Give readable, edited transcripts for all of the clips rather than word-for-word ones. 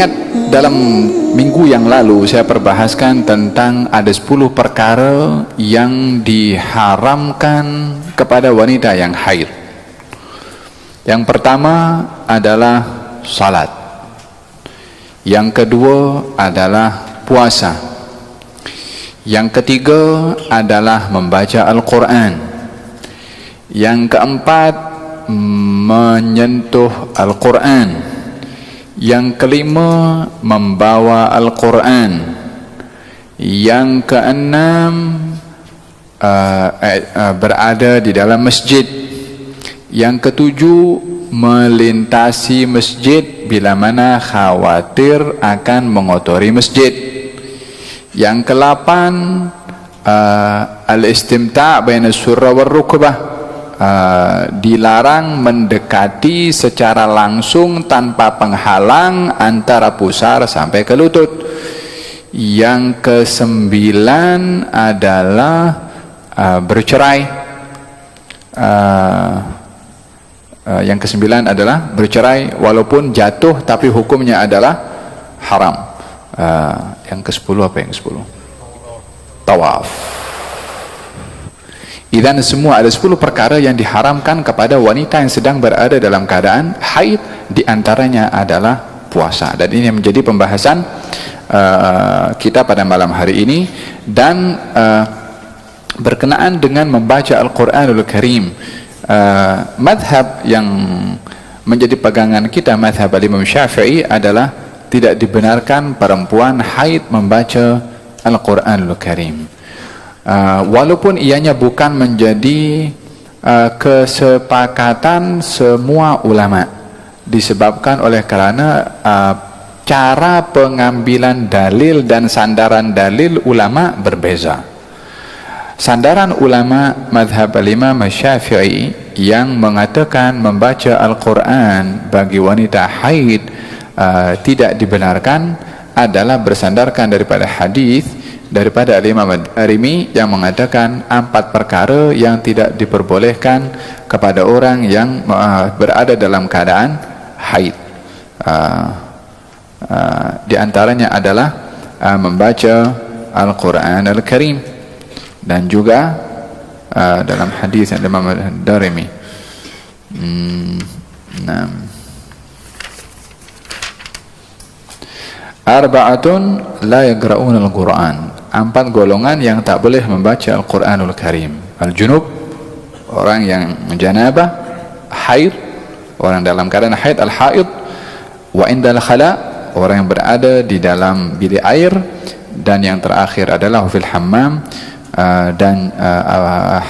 ingat dalam minggu yang lalu saya perbahaskan tentang ada 10 perkara yang diharamkan kepada wanita yang haid. Yang pertama adalah salat. Yang kedua adalah puasa. Yang ketiga adalah membaca Al-Quran. Yang keempat menyentuh Al-Quran. Yang kelima membawa Al-Quran. Yang keenam berada di dalam masjid. Yang ketujuh melintasi masjid bila mana khawatir akan mengotori masjid. Yang ke-8 al-istimta' baina surra wal rukbah, dilarang mendekati secara langsung tanpa penghalang antara pusar sampai ke lutut. Yang ke-9 adalah bercerai. Yang ke-9 adalah bercerai walaupun jatuh tapi hukumnya adalah haram. Yang ke-10 apa yang ke-10? Tawaf. Idzan semua ada 10 perkara yang diharamkan kepada wanita yang sedang berada dalam keadaan haid, di antaranya adalah puasa. Dan ini menjadi pembahasan kita pada malam hari ini, dan berkenaan dengan membaca Al-Quranul Karim. Madhab yang menjadi pegangan kita, madhab Imam Syafi'i, adalah tidak dibenarkan perempuan haid membaca Al-Quranul Karim. Walaupun ianya bukan menjadi kesepakatan semua ulama, disebabkan oleh karena cara pengambilan dalil dan sandaran dalil ulama berbeza. Sandaran ulama madhab Imam Syafi'i yang mengatakan membaca Al-Quran bagi wanita haid tidak dibenarkan adalah bersandarkan daripada hadis daripada Imam Ad-Darimi yang mengatakan 4 perkara yang tidak diperbolehkan kepada orang yang berada dalam keadaan haid. Di antaranya adalah membaca Al-Quran Al-Karim, dan juga dalam hadis Imam Ad-Darimi. Arba'atun la yaqra'una al-Quran. 4 golongan yang tak boleh membaca Al-Quranul Karim. Al-junub, orang yang janabah, haid, orang dalam keadaan haid, al-haid, wa indal khala, orang yang berada di dalam bilik air, dan yang terakhir adalah fil hammam, dan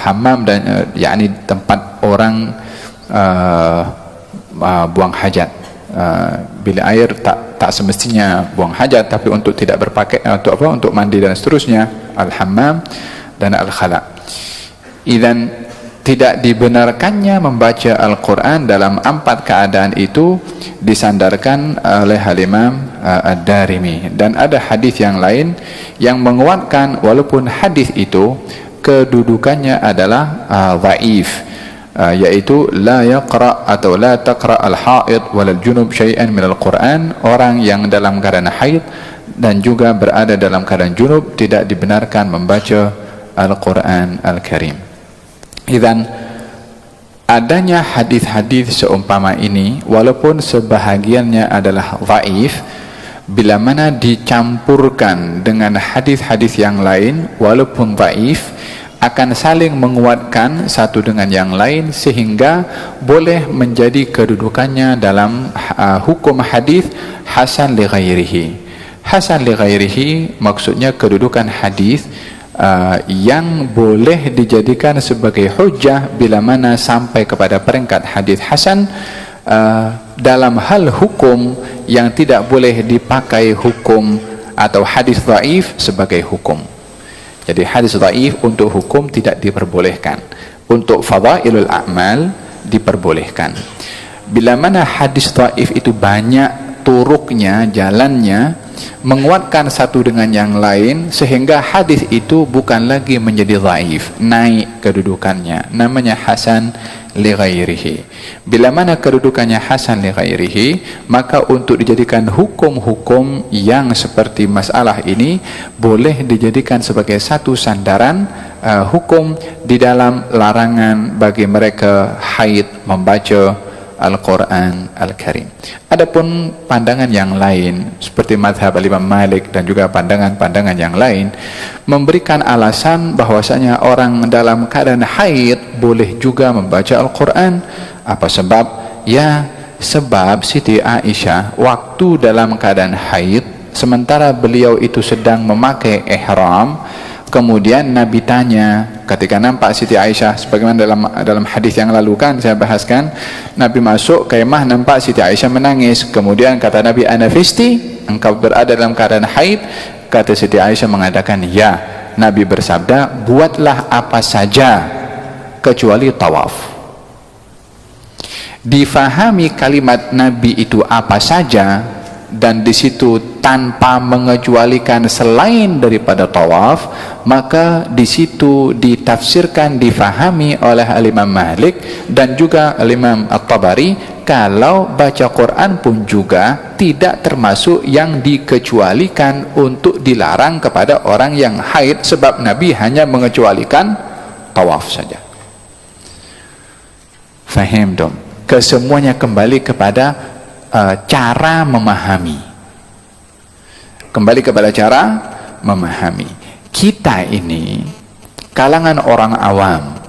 hammam dan yakni tempat orang buang hajat. Bilik air tak semestinya buang hajat, tapi untuk tidak berpakaian, untuk apa? Untuk mandi dan seterusnya. Al-hammam dan al-khala. Idzan tidak dibenarkannya membaca Al-Quran dalam 4 keadaan itu disandarkan oleh Imam Ad-Darimi. Dan ada hadis yang lain yang menguatkan, walaupun hadis itu kedudukannya adalah dhaif, yaitu la yaqra atau la taqra al-haid wal junub syai'an min al-Quran. Orang yang dalam keadaan haid dan juga berada dalam keadaan junub tidak dibenarkan membaca Al-Quran Al-Karim. Idzan adanya hadis-hadis seumpama ini, walaupun sebahagiannya adalah dhaif, bila mana dicampurkan dengan hadis-hadis yang lain walaupun dhaif, akan saling menguatkan satu dengan yang lain, sehingga boleh menjadi kedudukannya dalam hukum hadis hasan li ghairihi. Hasan li ghairihi maksudnya kedudukan hadis yang boleh dijadikan sebagai hujjah bila mana sampai kepada peringkat hadis hasan dalam hal hukum yang tidak boleh dipakai hukum atau hadis dhaif sebagai hukum. Jadi hadis dhaif untuk hukum tidak diperbolehkan, untuk fadailul a'mal diperbolehkan. Bila mana hadis dhaif itu banyak turuknya, jalannya menguatkan satu dengan yang lain, sehingga hadis itu bukan lagi menjadi dhaif, naik kedudukannya, namanya hasan li ghairihi. Bila mana kedudukannya hasan li ghairihi, maka untuk dijadikan hukum-hukum yang seperti masalah ini boleh dijadikan sebagai satu sandaran hukum di dalam larangan bagi mereka haid membaca Al-Quran Al-Karim. Adapun pandangan yang lain seperti mazhab Imam Malik dan juga pandangan-pandangan yang lain memberikan alasan bahwasanya orang dalam keadaan haid boleh juga membaca Al-Quran. Apa sebab? Ya, sebab Siti Aisyah waktu dalam keadaan haid, sementara beliau itu sedang memakai ihram, kemudian Nabi tanya ketika nampak Siti Aisyah, sebagaimana dalam hadis yang lalu kan saya bahaskan, Nabi masuk kemah nampak Siti Aisyah menangis, kemudian kata Nabi, anafisti, engkau berada dalam keadaan haid? Kata Siti Aisyah mengatakan ya. Nabi bersabda, buatlah apa saja kecuali tawaf. Difahami kalimat Nabi itu apa saja, dan di situ tanpa mengecualikan selain daripada tawaf, maka di situ ditafsirkan, difahami oleh Imam Malik dan juga Imam At-Tabari, kalau baca Quran pun juga tidak termasuk yang dikecualikan untuk dilarang kepada orang yang haid, sebab Nabi hanya mengecualikan tawaf saja. Fahim dong? Kesemuanya kembali kepada cara memahami, kembali kepada cara memahami. Kita ini kalangan orang awam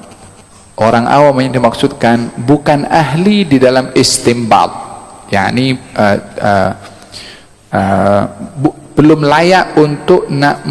yang dimaksudkan bukan ahli di dalam istimbat, yakni belum layak untuk nak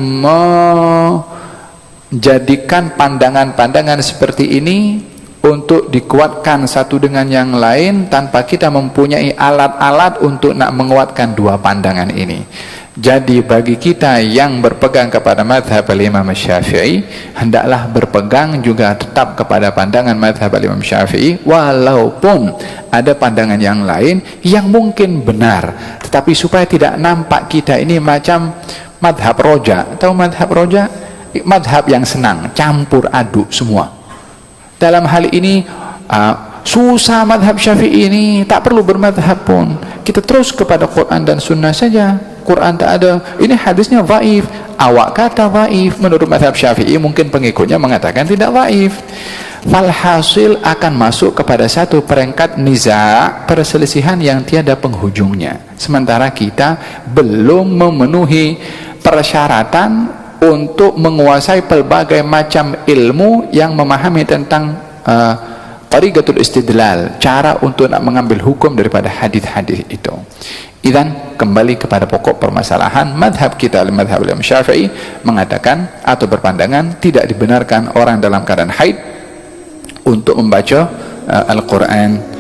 menjadikan pandangan-pandangan seperti ini untuk dikuatkan satu dengan yang lain tanpa kita mempunyai alat-alat untuk nak menguatkan dua pandangan ini. Jadi bagi kita yang berpegang kepada mazhab Imam Syafi'i, hendaklah berpegang juga tetap kepada pandangan mazhab Imam Syafi'i, walaupun ada pandangan yang lain yang mungkin benar, tetapi supaya tidak nampak kita ini macam mazhab roja. Tahu mazhab roja? Mazhab yang senang campur aduk semua. Dalam hal ini susah mazhab Syafi'i ini, tak perlu bermadhab pun, kita terus kepada Quran dan Sunnah saja. Quran tak ada, ini hadisnya dhaif, awak kata dhaif. Menurut mazhab Syafi'i mungkin pengikutnya mengatakan tidak dhaif. Falhasil akan masuk kepada satu peringkat niza', perselisihan yang tiada penghujungnya, sementara kita belum memenuhi persyaratan untuk menguasai pelbagai macam ilmu yang memahami tentang tariqatul istidlal, cara untuk nak mengambil hukum daripada hadis-hadis itu. Idzan, kembali kepada pokok permasalahan, madhab kita, madhab Imam Syafi'i mengatakan atau berpandangan tidak dibenarkan orang dalam keadaan haid untuk membaca Al-Quran